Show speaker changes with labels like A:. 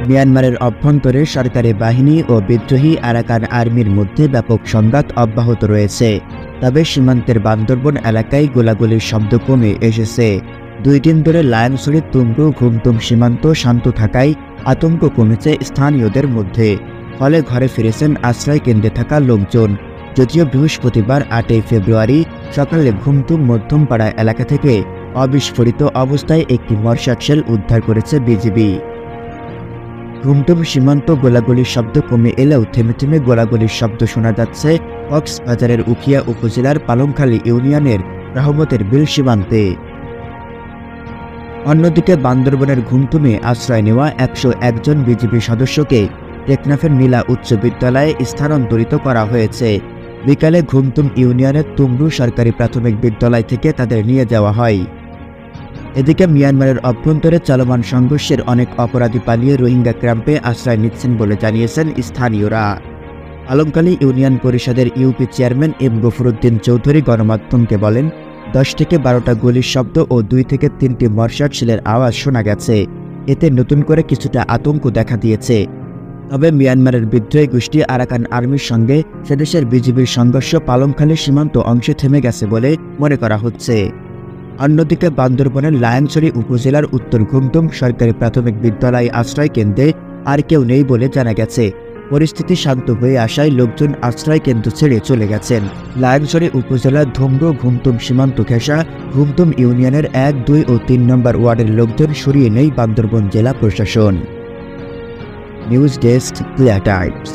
A: মিয়ানমারের অভ্যন্তরে সরকারি বাহিনী ও বিদ্রোহী আরাকান আর্মির মধ্যে ব্যাপক সংঘাত অব্যাহত রয়েছে। তবে সীমান্তের বান্দরবন এলাকায় গোলাগুলির শব্দ কমে এসেছে। 2 দিন ধরে লায়নছড়ি তুমরু ঘুমতুম সীমান্ত শান্ত থাকায় আতঙ্ক কমেছে স্থানীয়দের মধ্যে। ফলে ঘরে ফিরেছেন আশ্রয় কেন্দ্রে থাকা লোকজন। যদিও বৃহস্পতিবার 8 ফেব্রুয়ারি সকালে ঘুমতুম মধ্যমপাড়া এলাকা থেকে অবিস্ফোরিত অবস্থায় একটি মর্টার শেল উদ্ধার করেছে বিজিবি। ঘুমতুম সীমান্ত গোলাগুলির শব্দ কমে এলেও থেমে থেমে গোলাগুলির শব্দ শোনা যাচ্ছে কক্সবাজারের উখিয়া উপজেলার পালংখালী ইউনিয়নের রহমতের বিল সীমান্তে। অন্যদিকে বান্দরবনের ঘুমতুমে আশ্রয় নেওয়া 101 জন বিজিবি সদস্যকে টেকনাফের নীলা উচ্চ বিদ্যালয়ে স্থানান্তরিত করা হয়েছে। বিকালে ঘুমতুম ইউনিয়নের তুমরু সরকারি প্রাথমিক বিদ্যালয় থেকে তাদের নিয়ে যাওয়া হয়। এদিকে মিয়ানমারের অভ্যন্তরে চলমান সংঘর্ষের অনেক অপরাধী পালিয়ে রোহিঙ্গা ক্যাম্পে আশ্রয় নিচ্ছেন বলে জানিয়েছেন স্থানীয়রা। পালংখালী ইউনিয়ন পরিষদের ইউপি চেয়ারম্যান এম গফরউদ্দিন চৌধুরী গণমাধ্যমকে বলেন, 10 থেকে 12টা গুলির শব্দ ও 2 থেকে 3টি মর্টার শেলের আওয়াজ শোনা গেছে। এতে নতুন করে কিছুটা আতঙ্ক দেখা দিয়েছে। তবে মিয়ানমারের বিদ্রোহী গোষ্ঠী আরাকান আর্মির সঙ্গে সেদেশের বিজিবির সংঘর্ষ পালংখালী সীমান্ত অংশে থেমে গেছে বলে মনে করা হচ্ছে। অন্যদিকে বান্দরবনের লায়নছড়ি উপজেলার উত্তর ঘুমতুম সরকারি প্রাথমিক বিদ্যালয় আশ্রয় কেন্দ্রে আর কেউ নেই বলে জানা গেছে। পরিস্থিতি শান্ত হয়ে আসায় লোকজন আশ্রয় কেন্দ্র ছেড়ে চলে গেছেন। লায়নছড়ি উপজেলার ধুমরু ঘুমতুম সীমান্ত ঘেঁষা ঘুমতুম ইউনিয়নের 1, 2 ও 3 নম্বর ওয়ার্ডের লোকজন সরিয়ে নেই বান্দরবন জেলা প্রশাসন। News desk, clear Times.